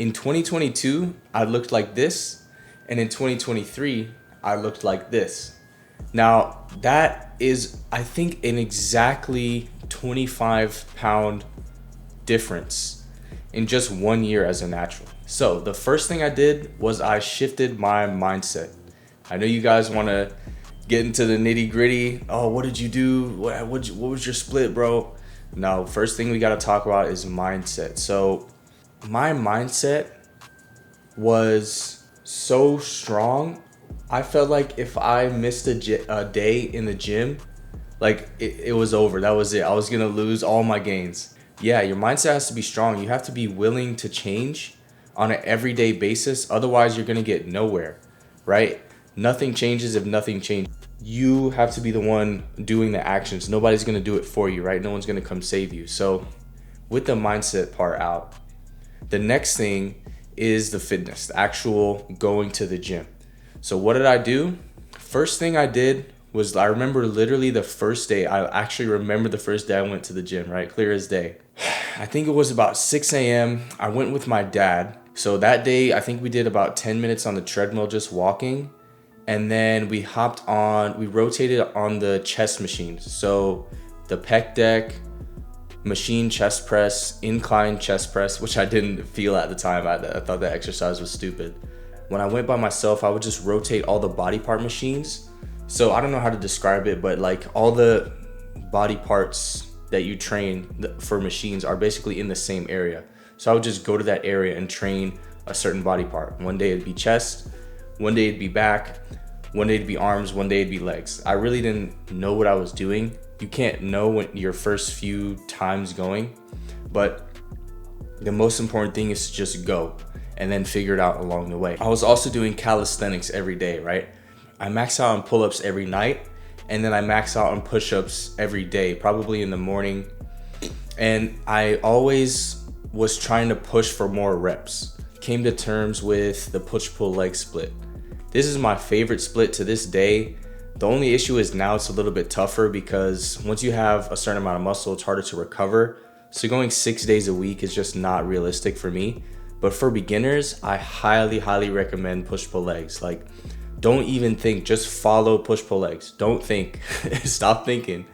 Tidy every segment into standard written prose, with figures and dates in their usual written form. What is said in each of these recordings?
In 2022, I looked like this, and in 2023, I looked like this. Now, that is, I think, an exactly 25-pound difference in just 1 year as a natural. So the first thing I did was I shifted my mindset. I know you guys want to get into the nitty gritty. Oh, what did you do? What was your split, bro? No, first thing we got to talk about is mindset. So my mindset was so strong. I felt like if I missed a day in the gym, like it was over. That was it. I was going to lose all my gains. Yeah, your mindset has to be strong. You have to be willing to change on an everyday basis. Otherwise, you're going to get nowhere, right? Nothing changes if nothing changes. You have to be the one doing the actions. Nobody's going to do it for you, right? No one's going to come save you. So with the mindset part out, the next thing is the fitness, the actual going to the gym. So what did I do? First thing I did was, I remember literally the first day. I actually remember the first day I went to the gym, right? Clear as day. I think it was about 6 a.m. I went with my dad. So that day, I think we did about 10 minutes on the treadmill just walking. And then we rotated on the chest machines. So the pec deck, machine chest press, incline chest press, which I didn't feel at the time. I thought that exercise was stupid. When I went by myself, I would just rotate all the body part machines. So I don't know how to describe it, but like all the body parts that you train for machines are basically in the same area. So I would just go to that area and train a certain body part. One day it'd be chest, one day it'd be back, one day it'd be arms, one day it'd be legs. I really didn't know what I was doing. You can't know when your first few times going, but the most important thing is to just go and then figure it out along the way. I was also doing calisthenics every day, right? I max out on pull-ups every night, and then I max out on push-ups every day, probably in the morning. And I always was trying to push for more reps. Came to terms with the push-pull leg split. This is my favorite split to this day. The only issue is now it's a little bit tougher because once you have a certain amount of muscle, it's harder to recover. So going 6 days a week is just not realistic for me. But for beginners, I highly recommend push-pull legs. Like, don't even think, just follow push-pull legs. Don't think, stop thinking.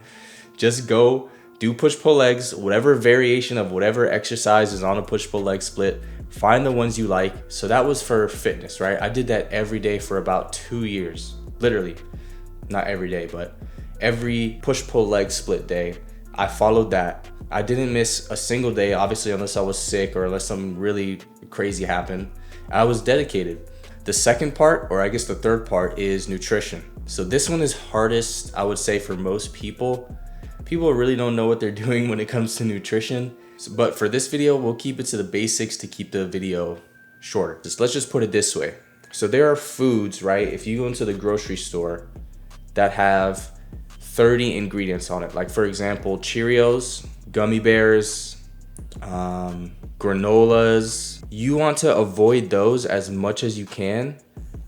Just go do push-pull legs, whatever variation of whatever exercise is on a push-pull leg split. Find the ones you like. So that was for fitness, right? I did that every day for about 2 years, literally. Not every day, but every push-pull leg split day, I followed that. I didn't miss a single day, obviously, unless I was sick or unless something really crazy happened. I was dedicated. The second part, or I guess the third part, is nutrition. So this one is hardest, I would say, for most people. People really don't know what they're doing when it comes to nutrition. But for this video, we'll keep it to the basics to keep the video shorter. Let's just put it this way. So there are foods, right? If you go into the grocery store that have 30 ingredients on it, like for example, Cheerios, gummy bears, granolas. You want to avoid those as much as you can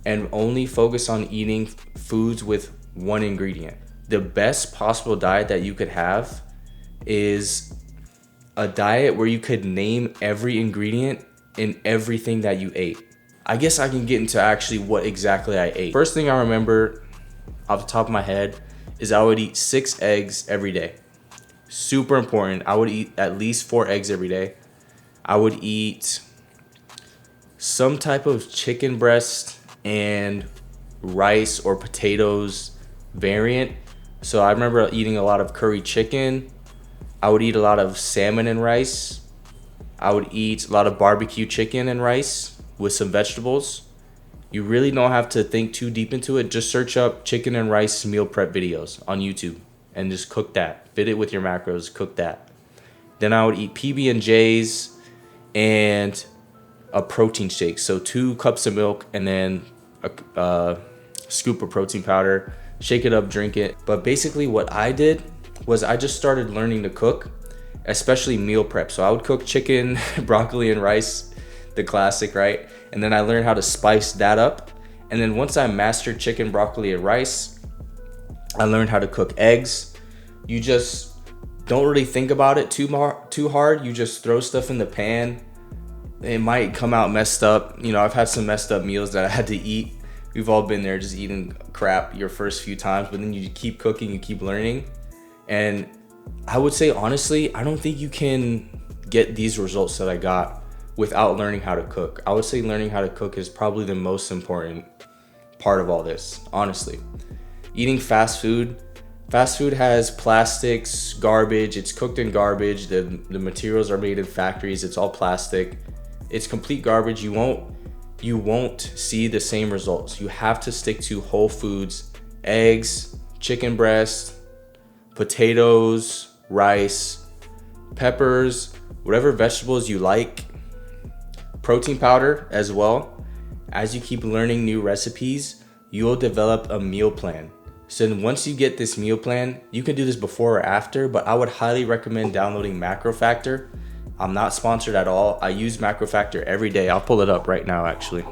and only focus on eating foods with one ingredient. The best possible diet that you could have is a diet where you could name every ingredient in everything that you ate. I guess I can get into actually what exactly I ate. First thing I remember off the top of my head is I would eat 6 eggs every day. Super important. I would eat at least 4 eggs every day. I would eat some type of chicken breast and rice or potatoes variant. So I remember eating a lot of curry chicken. I would eat a lot of salmon and rice. I would eat a lot of barbecue chicken and rice with some vegetables. You really don't have to think too deep into it. Just search up chicken and rice meal prep videos on YouTube and just cook that. Fit it with your macros, cook that. Then I would eat PB&Js and a protein shake. So 2 cups of milk and then a scoop of protein powder. Shake it up, drink it. But basically what I did was I just started learning to cook, especially meal prep. So I would cook chicken, broccoli, and rice, the classic, right? And then I learned how to spice that up. And then once I mastered chicken, broccoli, and rice, I learned how to cook eggs. You just don't really think about it too hard. You just throw stuff in the pan it might come out messed up. You know, I've had some messed up meals that I had to eat. We've all been there, just eating crap your first few times, but then you keep cooking, you keep learning. And I would say, honestly, I don't think you can get these results that I got without learning how to cook. I would say learning how to cook is probably the most important part of all this, honestly. Eating fast food has plastics, garbage, it's cooked in garbage, the materials are made in factories, it's all plastic. It's complete garbage. You won't see the same results. You have to stick to whole foods, eggs, chicken breast, potatoes, rice, peppers, whatever vegetables you like, protein powder as well. As you keep learning new recipes, you'll develop a meal plan. So then once you get this meal plan, you can do this before or after, but I would highly recommend downloading Macro Factor. I'm not sponsored at all. I use Macro Factor every day. I'll pull it up right now, actually.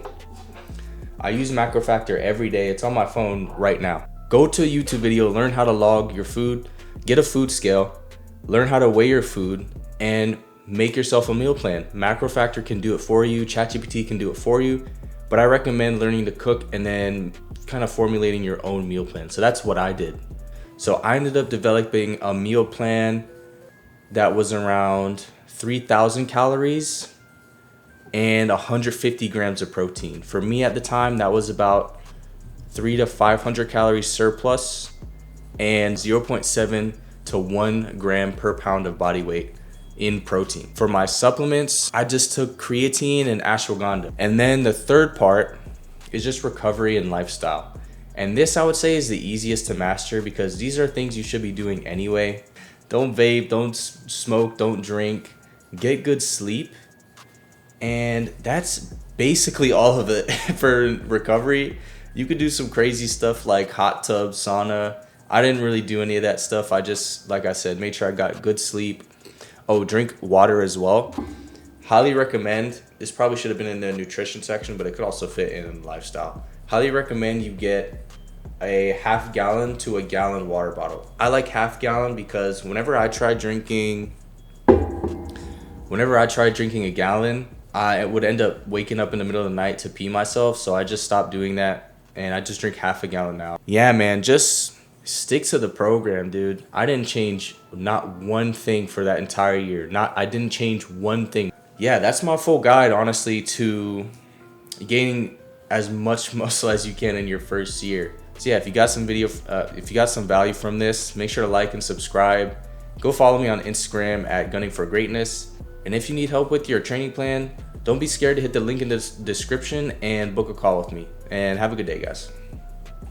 I use Macro Factor every day. It's on my phone right now. Go to a YouTube video, learn how to log your food, get a food scale, learn how to weigh your food, and make yourself a meal plan. Macro Factor can do it for you. ChatGPT can do it for you. But I recommend learning to cook and then kind of formulating your own meal plan. So that's what I did. So I ended up developing a meal plan that was around 3,000 calories and 150 grams of protein. For me at the time, that was about 300 to 500 calories surplus and 0.7 to 1 gram per pound of body weight in protein. For my supplements, I just took creatine and ashwagandha. And then the third part is just recovery and lifestyle. And this I would say is the easiest to master because these are things you should be doing anyway. Don't vape, don't smoke, don't drink, get good sleep. And that's basically all of it for recovery. You could do some crazy stuff like hot tub, sauna. I didn't really do any of that stuff. I just, like I said, made sure I got good sleep. Oh, drink water as well. Highly recommend. This probably should have been in the nutrition section, but it could also fit in lifestyle. Highly recommend you get a half gallon to a gallon water bottle. I like half gallon because whenever I tried drinking a gallon, I would end up waking up in the middle of the night to pee myself. So I just stopped doing that and I just drink half a gallon now. Yeah, man, just stick to the program, dude. I didn't change not one thing for that entire year. I didn't change one thing. Yeah, that's my full guide, honestly, to gaining as much muscle as you can in your first year. So yeah, if you got some value from this, make sure to like and subscribe. Go follow me on Instagram at Gunning for Greatness. And if you need help with your training plan, don't be scared to hit the link in the description and book a call with me. And have a good day, guys.